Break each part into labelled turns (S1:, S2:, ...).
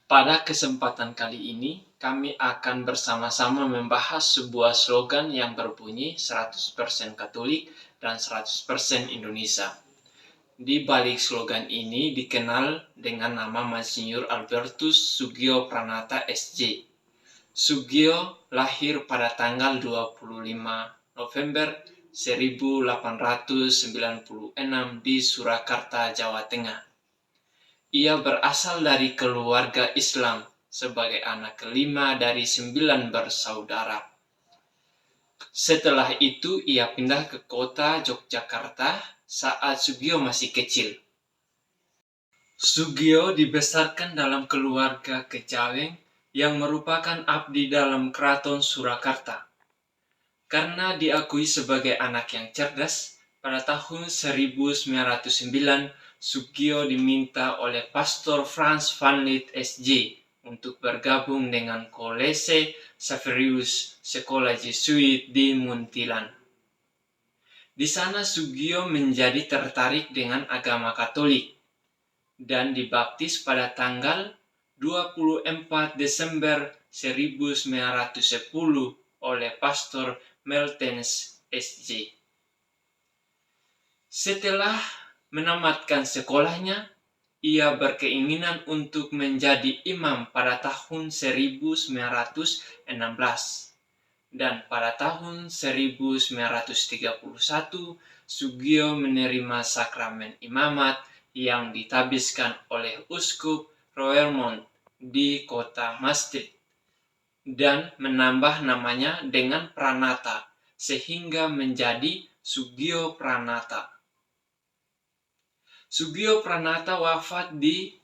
S1: Pada kesempatan kali ini, kami akan bersama-sama membahas sebuah slogan yang berbunyi 100% Katolik dan 100% Indonesia. Di balik slogan ini dikenal dengan nama Monsinyur Albertus Sugio Pranata SJ. Sugio lahir pada tanggal 25 November 1896 di Surakarta, Jawa Tengah. Ia berasal dari keluarga Islam sebagai anak kelima dari 9 bersaudara. Setelah itu ia pindah ke kota Yogyakarta saat Sugio masih kecil. Sugio dibesarkan dalam keluarga Kejaweng yang merupakan abdi dalam Keraton Surakarta. Karena diakui sebagai anak yang cerdas, pada tahun 1909 Sugio diminta oleh Pastor Frans van Lith SJ untuk bergabung dengan College Xaverius, sekolah Jesuit di Muntilan. Di sana Sugio menjadi tertarik dengan agama Katolik dan dibaptis pada tanggal 24 Desember 1910 oleh Pastor Meltens SJ. Setelah menamatkan sekolahnya, ia berkeinginan untuk menjadi imam pada tahun 1916 dan pada tahun 1931 Sugio menerima sakramen imamat yang ditabiskan oleh Uskup Roermond di kota Maastricht dan menambah namanya dengan Pranata sehingga menjadi Sugio Pranata. Sugio Pranata wafat di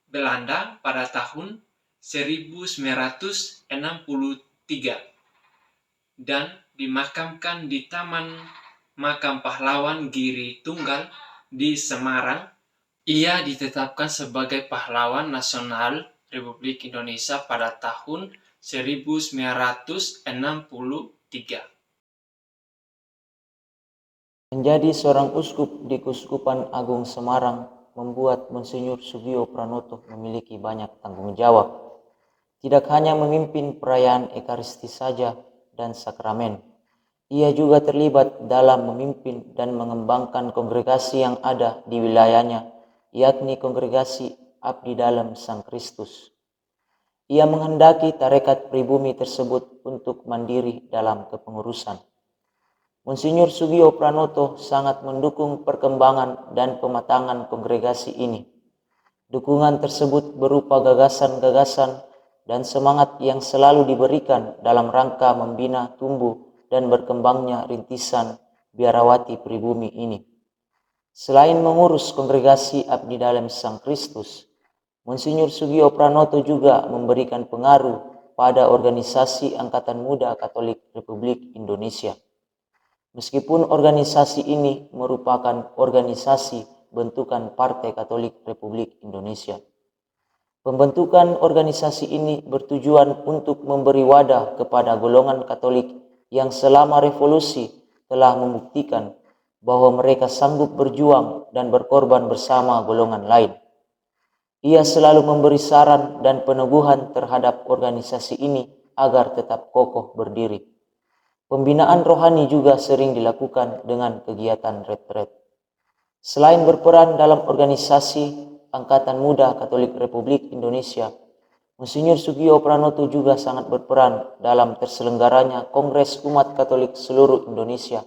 S1: Belanda pada tahun 1963 dan dimakamkan di Taman Makam Pahlawan Giri Tunggal di Semarang. Ia ditetapkan sebagai pahlawan nasional Republik Indonesia pada tahun 1963.
S2: Menjadi seorang uskup di Keuskupan Agung Semarang membuat Monsinyur Sugio Pranoto memiliki banyak tanggung jawab. Tidak hanya memimpin perayaan Ekaristi saja dan sakramen, ia juga terlibat dalam memimpin dan mengembangkan kongregasi yang ada di wilayahnya, yakni Kongregasi Abdi Dalam Sang Kristus. Ia menghendaki tarekat pribumi tersebut untuk mandiri dalam kepengurusan. Monsinyur Sugio Pranoto sangat mendukung perkembangan dan pematangan kongregasi ini. Dukungan tersebut berupa gagasan-gagasan dan semangat yang selalu diberikan dalam rangka membina, tumbuh, dan berkembangnya rintisan biarawati pribumi ini. Selain mengurus kongregasi Abdi Dalam Sang Kristus, Monsinyur Sugio Pranoto juga memberikan pengaruh pada organisasi Angkatan Muda Katolik Republik Indonesia. Meskipun organisasi ini merupakan organisasi bentukan Partai Katolik Republik Indonesia. Pembentukan organisasi ini bertujuan untuk memberi wadah kepada golongan Katolik yang selama revolusi telah membuktikan bahwa mereka sanggup berjuang dan berkorban bersama golongan lain. Ia selalu memberi saran dan peneguhan terhadap organisasi ini agar tetap kokoh berdiri. Pembinaan rohani juga sering dilakukan dengan kegiatan retret. Selain berperan dalam organisasi Angkatan Muda Katolik Republik Indonesia, Monsinyur Sugio Pranoto juga sangat berperan dalam terselenggaranya Kongres Umat Katolik seluruh Indonesia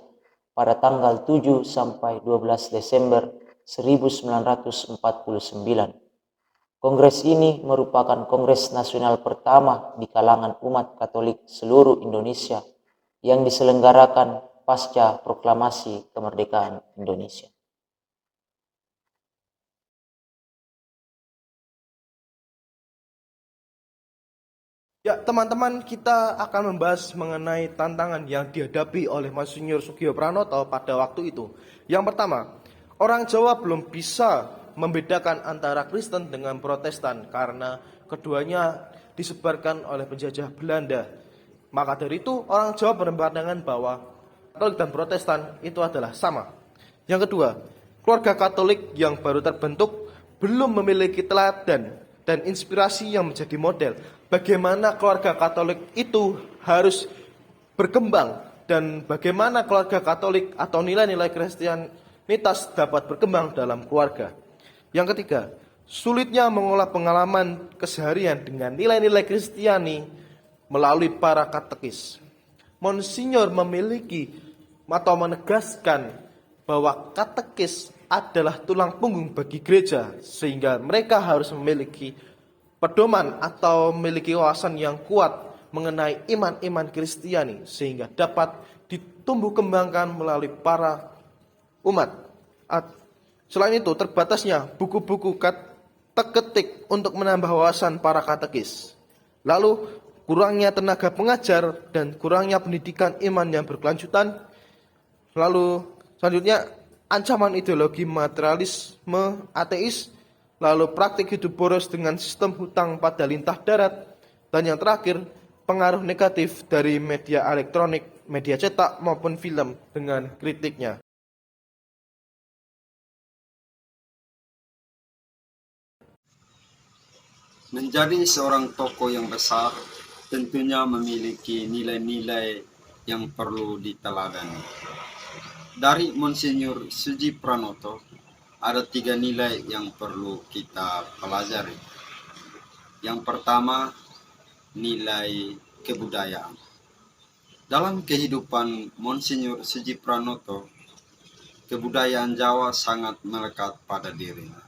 S2: pada tanggal 7 sampai 12 Desember 1949. Kongres ini merupakan kongres nasional pertama di kalangan umat Katolik seluruh Indonesia yang diselenggarakan pasca proklamasi kemerdekaan Indonesia.
S3: Ya, teman-teman, kita akan membahas mengenai tantangan yang dihadapi oleh Monsinyur Sugio Pranoto pada waktu itu. Yang pertama, orang Jawa belum bisa membedakan antara Kristen dengan Protestan karena keduanya disebarkan oleh penjajah Belanda. Maka dari itu, orang Jawa berpandangan bahwa Katolik dan Protestan itu adalah sama. Yang kedua, keluarga Katolik yang baru terbentuk belum memiliki teladan dan inspirasi yang menjadi model bagaimana keluarga Katolik itu harus berkembang dan bagaimana keluarga Katolik atau nilai-nilai Kristianitas dapat berkembang dalam keluarga. Yang ketiga, sulitnya mengolah pengalaman keseharian dengan nilai-nilai Kristiani melalui para katekis. Monsinyur memiliki atau menegaskan bahwa katekis adalah tulang punggung bagi gereja, sehingga mereka harus memiliki pedoman atau memiliki wawasan yang kuat mengenai iman-iman Kristiani, sehingga dapat ditumbuh kembangkan melalui para umat. Selain itu, terbatasnya buku-buku kateketik untuk menambah wawasan para katekis. Lalu, kurangnya tenaga pengajar dan kurangnya pendidikan iman yang berkelanjutan. Lalu, selanjutnya, ancaman ideologi materialisme ateis. Lalu, praktik hidup boros dengan sistem hutang pada lintah darat. Dan yang terakhir, pengaruh negatif dari media elektronik, media cetak maupun film dengan kritiknya.
S4: Menjadi seorang tokoh yang besar tentunya memiliki nilai-nilai yang perlu diteladani. Dari Monsinyur Suji Pranoto, ada 3 nilai yang perlu kita pelajari. Yang pertama, nilai kebudayaan. Dalam kehidupan Monsinyur Suji Pranoto, kebudayaan Jawa sangat melekat pada dirinya.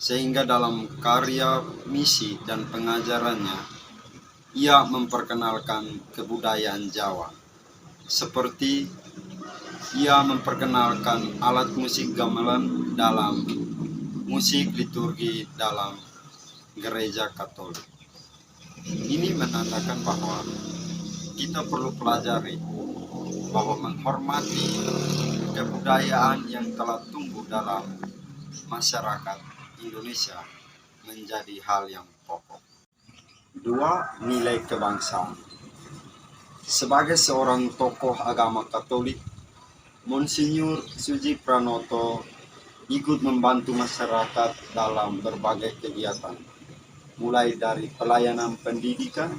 S4: Sehingga dalam karya, misi, dan pengajarannya, ia memperkenalkan kebudayaan Jawa. Seperti ia memperkenalkan alat musik gamelan dalam musik liturgi dalam gereja Katolik. Ini menandakan bahwa kita perlu pelajari bahwa menghormati kebudayaan yang telah tumbuh dalam masyarakat Indonesia menjadi hal yang pokok. 2. Nilai kebangsaan. Sebagai seorang tokoh agama Katolik, Monsinyur Suji Pranoto ikut membantu masyarakat dalam berbagai kegiatan, mulai dari pelayanan pendidikan,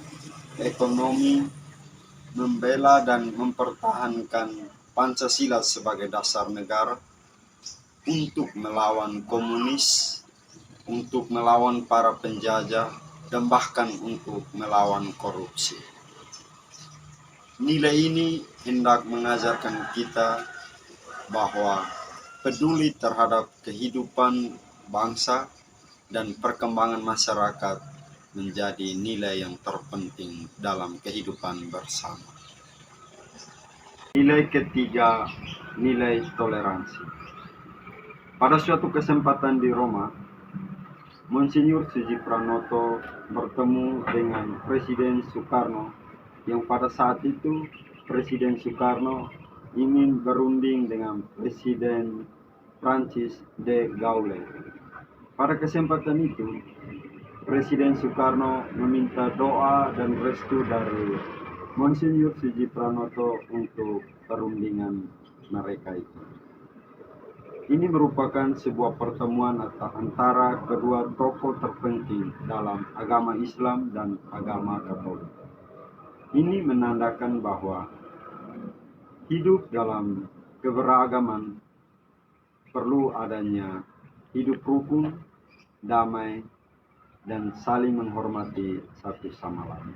S4: ekonomi, membela dan mempertahankan Pancasila sebagai dasar negara, untuk melawan komunis, untuk melawan para penjajah, dan bahkan untuk melawan korupsi. Nilai ini hendak mengajarkan kita bahwa peduli terhadap kehidupan bangsa dan perkembangan masyarakat menjadi nilai yang terpenting dalam kehidupan bersama. Nilai ketiga, nilai toleransi. Pada suatu kesempatan di Roma, Monsinyur Suji Pranoto bertemu dengan Presiden Soekarno, yang pada saat itu Presiden Soekarno ingin berunding dengan Presiden Prancis de Gaulle. Pada kesempatan itu, Presiden Soekarno meminta doa dan restu dari Monsinyur Suji Pranoto untuk perundingan mereka itu. Ini merupakan sebuah pertemuan antara kedua tokoh terpenting dalam agama Islam dan agama Katolik. Ini menandakan bahwa hidup dalam keberagaman perlu adanya hidup rukun, damai, dan saling menghormati satu sama lain.